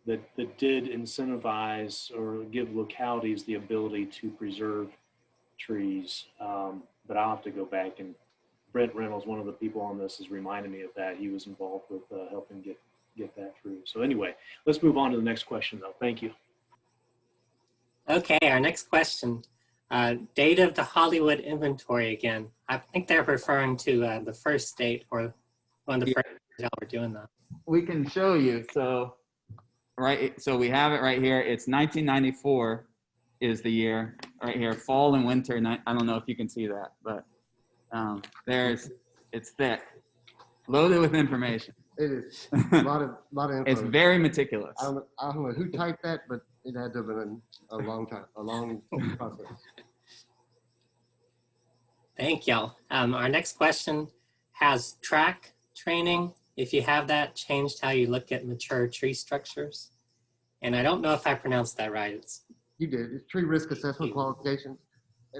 that did incentivize or give localities the ability to preserve trees. But I'll have to go back, and Brent Reynolds, one of the people on this, has reminded me of that. He was involved with helping get get that through. So anyway, let's move on to the next question though. Thank you. Okay, our next question. Date of the Hollywood inventory again. I think they're referring to the first date or one of the first years y'all were doing that. We can show you. So we have it right here. It's 1994 is the year right here. Fall and winter. I don't know if you can see that, but it's thick, loaded with information. It is a lot of info. It's very meticulous. I don't know who typed that, but it had to have been a long process. Thank y'all. Our next question has track training, if you have that, changed how you look at mature tree structures? And I don't know if I pronounced that right. You did. It's tree risk assessment qualifications.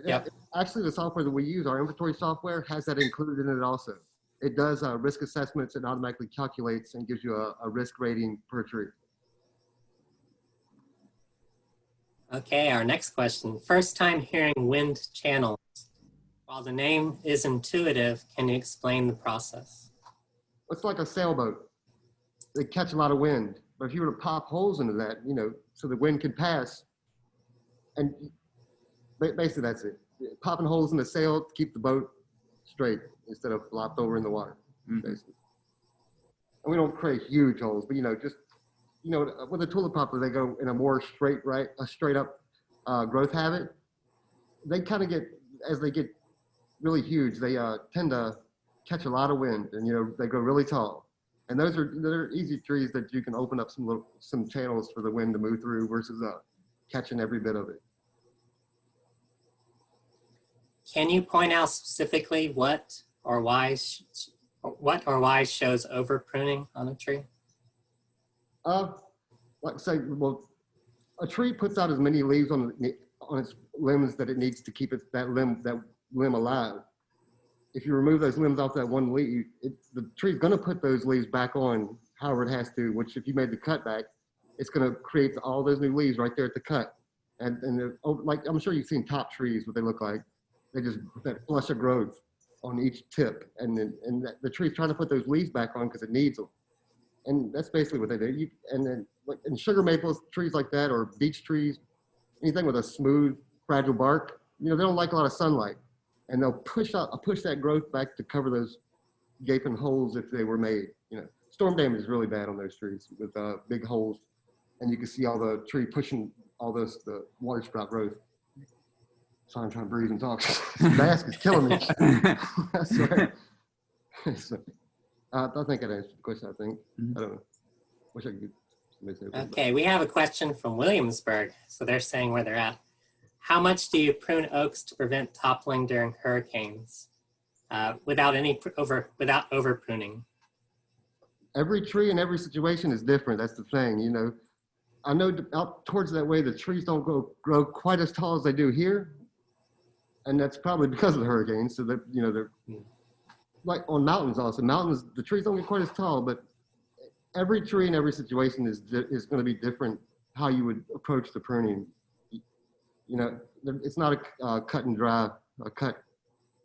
Yep. Actually, the software that we use, our inventory software, has that included in it also. It does risk assessments and automatically calculates and gives you a risk rating per tree. Okay, our next question. First time hearing wind channels. While the name is intuitive, can you explain the process? It's like a sailboat. They catch a lot of wind, but if you were to pop holes into that, so the wind can pass, and basically that's it. Popping holes in the sail to keep the boat straight instead of flopped over in the water, basically. And we don't create huge holes, but just with a tulip poplar, they go in a more straight up growth habit. They kind of get, as they get really huge, they tend to catch a lot of wind, and they grow really tall. And they're easy trees that you can open up some channels for the wind to move through versus catching every bit of it. Can you point out specifically what or why shows over pruning on a tree? Like say, well, a tree puts out as many leaves on its limbs that it needs to keep that limb alive. If you remove those limbs off that one leaf, the tree's going to put those leaves back on however it has to, which if you made the cut back, it's going to create all those new leaves right there at the cut. And like, I'm sure you've seen top trees, what they look like. They just, that flush of growth on each tip. And the tree's trying to put those leaves back on because it needs them. And that's basically what they do. And then like in sugar maples, trees like that, or beech trees, anything with a smooth, fragile bark, they don't like a lot of sunlight. And they'll push that growth back to cover those gaping holes if they were made. Storm damage is really bad on those trees with big holes, and you can see all the tree pushing all the water sprout growth. Sorry, I'm trying to breathe and talk. This mask is killing me. Sorry. I think that answered the question. I think I don't know. Wish I could. Okay, we have a question from Williamsburg. So they're saying where they're at. How much do you prune oaks to prevent toppling during hurricanes without over pruning? Every tree in every situation is different. That's the thing, I know out towards that way, the trees don't grow quite as tall as they do here. And that's probably because of the hurricanes. So that, they're like on mountains also. Mountains, the trees don't get quite as tall, but every tree in every situation is going to be different how you would approach the pruning. It's not a cut and dry,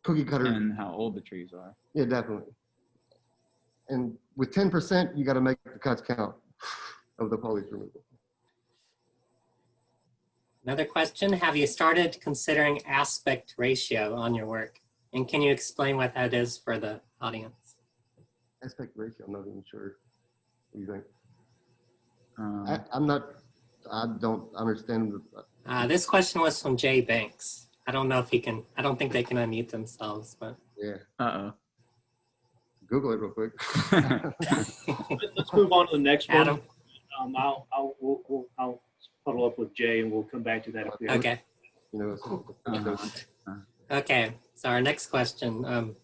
cookie cutter. And how old the trees are. Yeah, definitely. And with 10%, you got to make the cuts count of the foliage removal. Another question, have you started considering aspect ratio on your work? And can you explain what that is for the audience? Aspect ratio, I'm not even sure. What do you think? I don't understand. This question was from Jay Banks. I don't know if I don't think they can unmute themselves, but. Yeah. Uh-oh. Google it real quick. Let's move on to the next one. Adam? I'll huddle up with Jay and we'll come back to that. Okay. Okay, so our next question.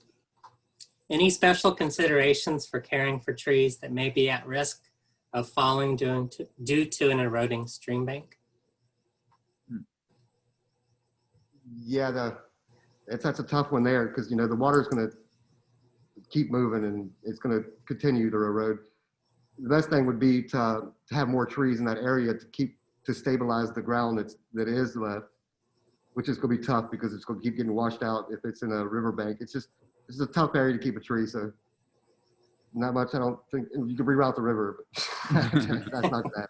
Any special considerations for caring for trees that may be at risk of falling due to an eroding stream bank? Yeah, that's a tough one there because the water's going to keep moving and it's going to continue to erode. The best thing would be to have more trees in that area to stabilize the ground that is left, which is going to be tough because it's going to keep getting washed out if it's in a riverbank. This is a tough area to keep a tree. So Not much. I don't think you could reroute the river, but that's not gonna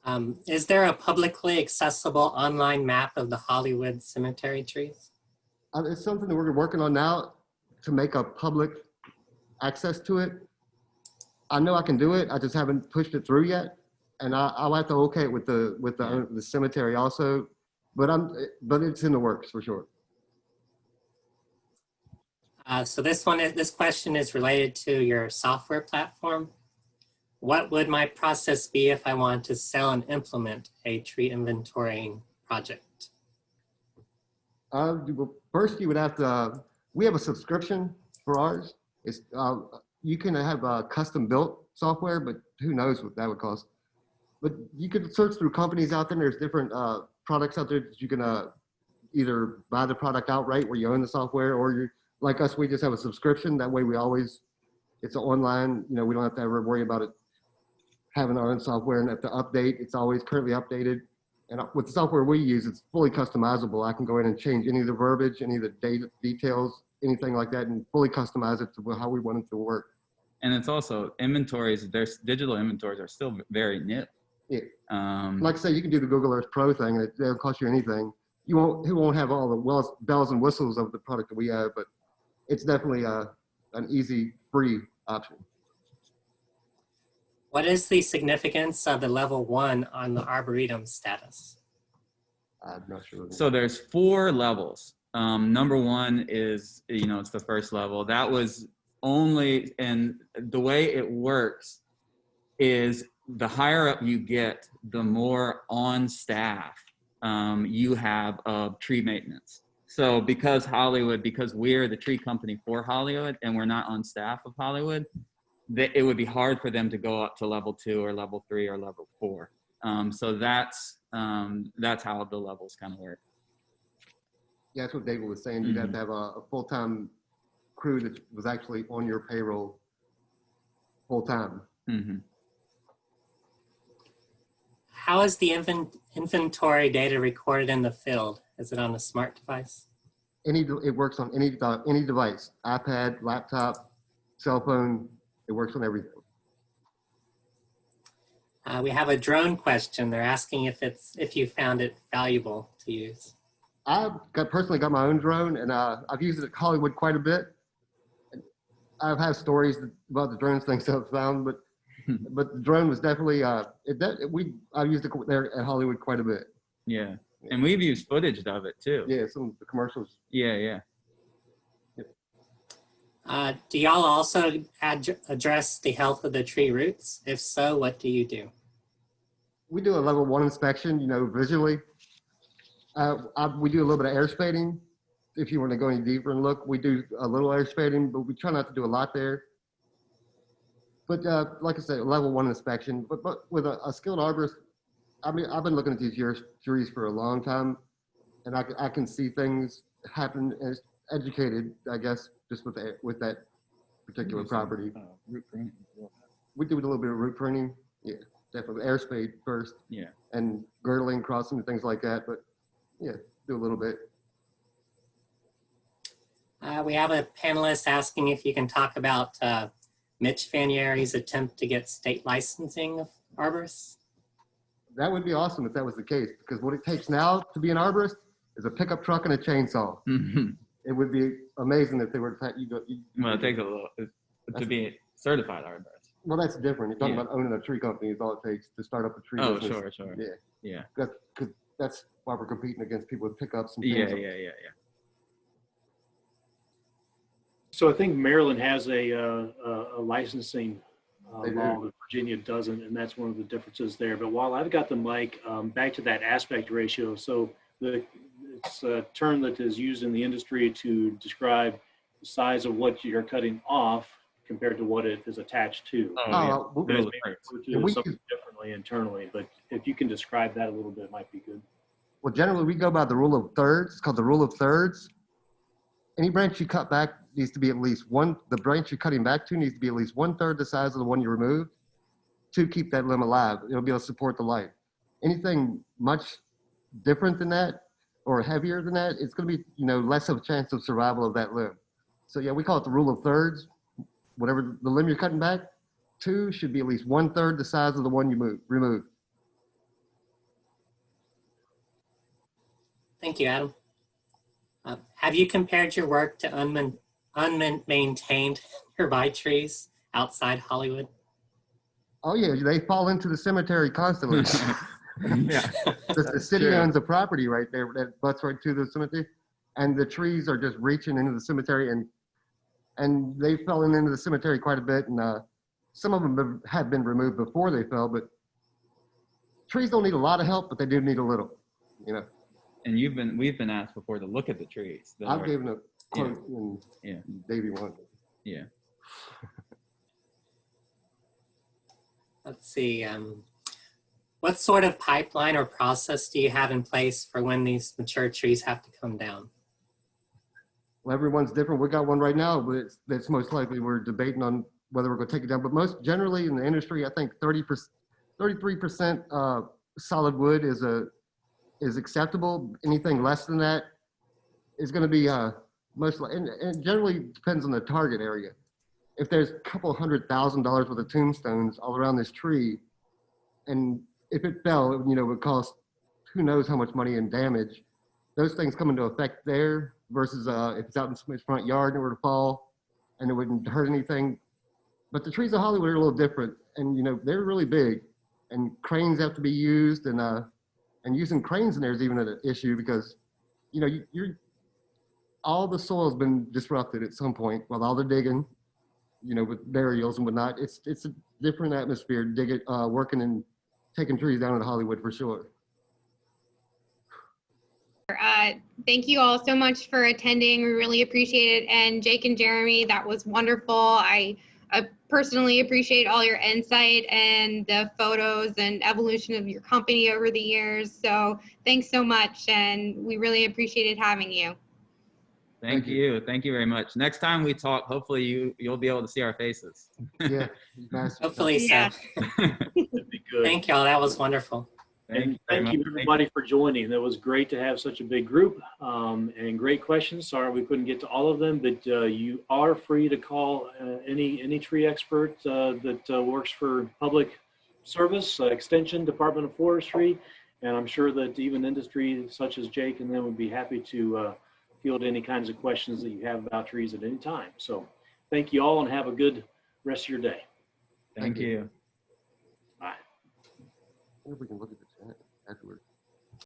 happen. Is there a publicly accessible online map of the Hollywood cemetery trees? It's something that we're working on now to make a public access to it. I know I can do it. I just haven't pushed it through yet, and I'll have to okay it with the cemetery also. But it's in the works for sure. So this question is related to your software platform. What would my process be if I wanted to sell and implement a tree inventorying project? Well, first, you would have to. We have a subscription for ours. It's you can have a custom built software, but who knows what that would cost. But you could search through companies out there. There's different products out there that you can either buy the product outright where you own the software, or you like us. We just have a subscription. That way, it's online. You know, we don't have to ever worry about it having our own software and have to update. It's always currently updated. And with the software we use, it's fully customizable. I can go in and change any of the verbiage, any of the data details, anything like that, and fully customize it to how we want it to work. And it's also inventories. There's digital inventories are still very new. Yeah. Like I say, you can do the Google Earth Pro thing, and it won't cost you anything. It won't have all the bells and whistles of the product that we have, but it's definitely an easy, free option. What is the significance of the level 1 on the Arboretum status? I'm not sure. So there's 4 levels. Number 1 is, it's the first level. That was only, and the way it works is the higher up you get, the more on staff you have of tree maintenance. So because we're the tree company for Hollywood and we're not on staff of Hollywood, it would be hard for them to go up to level 2 or level 3 or level 4. So that's how the levels kind of work. Yeah, that's what David was saying. You'd have to have a full-time crew that was actually on your payroll full-time. Mm-hmm. How is the inventory data recorded in the field? Is it on a smart device? It works on any device, iPad, laptop, cell phone. It works on everything. We have a drone question. They're asking if you found it valuable to use. I've personally got my own drone, and I've used it at Hollywood quite a bit. I've had stories about the drones things I've found, but the drone was definitely I used it there at Hollywood quite a bit. Yeah, and we've used footage of it too. Yeah, some of the commercials. Yeah. Do y'all also address the health of the tree roots? If so, what do you do? We do a level 1 inspection, visually. We do a little bit of air spading. If you want to go any deeper and look, we do a little air spading, but we try not to do a lot there. But like I said, a level 1 inspection. But with a skilled arborist, I've been looking at these trees for a long time, and I can see things happen as educated, I guess, just with that particular property. Root pruning. We do a little bit of root pruning. Yeah, definitely air spade first. Yeah. And girdling, crossing, things like that. But yeah, do a little bit. We have a panelist asking if you can talk about Mitch Fanieri's attempt to get state licensing of arborists. That would be awesome if that was the case, because what it takes now to be an arborist is a pickup truck and a chainsaw. Mm-hmm. It would be amazing if they were. Well, it takes a little to be a certified arborist. Well, that's different. You're talking about owning a tree company is all it takes to start up a tree business. Oh, sure. Yeah. That's why we're competing against people with pickups and Yeah. So I think Maryland has a licensing law that Virginia doesn't, and that's one of the differences there. But while I've got the mic, back to that aspect ratio. So it's a term that is used in the industry to describe the size of what you're cutting off compared to what it is attached to. Those Do something differently internally, but if you can describe that a little bit, it might be good. Well, generally we go by the rule of thirds. It's called the rule of thirds. Any branch you cut back needs to be at least the branch you're cutting back to needs to be at least 1/3 the size of the one you removed to keep that limb alive. It'll be able to support the life. Anything much different than that or heavier than that, it's going to be, less of a chance of survival of that limb. So yeah, we call it the rule of thirds. Whatever the limb you're cutting back, 2 should be at least 1/3 the size of the one you remove. Thank you, Adam. Have you compared your work to unmaintained nearby trees outside Hollywood? Oh yeah, they fall into the cemetery constantly. Yeah. The city true. owns a property right there that butts right to the cemetery, and the trees are just reaching into the cemetery, and they've fallen into the cemetery quite a bit, and some of them have been removed before they fell, but trees don't need a lot of help, but they do need a little, you know. And we've been asked before to look at the trees. that I've are- given a quote, and Yeah. Davey wanted it. Yeah. Let's see. What sort of pipeline or process do you have in place for when these mature trees have to come down? Well, everyone's different. We got one right now, but that's most likely we're debating on whether we're going to take it down. But most generally in the industry, I think 33% solid wood is acceptable. Anything less than that is going to be and generally depends on the target area. If there's a couple $100,000 worth of tombstones all around this tree, and if it fell, it would cost who knows how much money in damage. Those things come into effect there versus if it's out in somebody's front yard and it were to fall and it wouldn't hurt anything. But the trees of Hollywood are a little different, and they're really big, and cranes have to be used, and using cranes in there is even an issue because all the soil's been disrupted at some point while all they're digging, with burials and whatnot. It's a different atmosphere working and taking trees down in Hollywood for sure. Thank you all so much for attending. We really appreciate it. And Jake and Jeremy, that was wonderful. I personally appreciate all your insight and the photos and evolution of your company over the years. So thanks so much. And we really appreciated having you. Thank you. Thank you very much. Next time we talk, hopefully you'll be able to see our faces. Yeah. Nice. Hopefully so. Yeah. That'd be good. Thank y'all. That was wonderful. And very thank you much. everybody for joining. That was great to have such a big group and great questions. Sorry we couldn't get to all of them, but you are free to call any tree expert that works for public service, Extension, Department of Forestry, and I'm sure that even industry such as Jake and them would be happy to field any kinds of questions that you have about trees at any time. So thank you all and have a good rest of your day. Thank you. Bye. I wonder if we can look at the chat afterwards.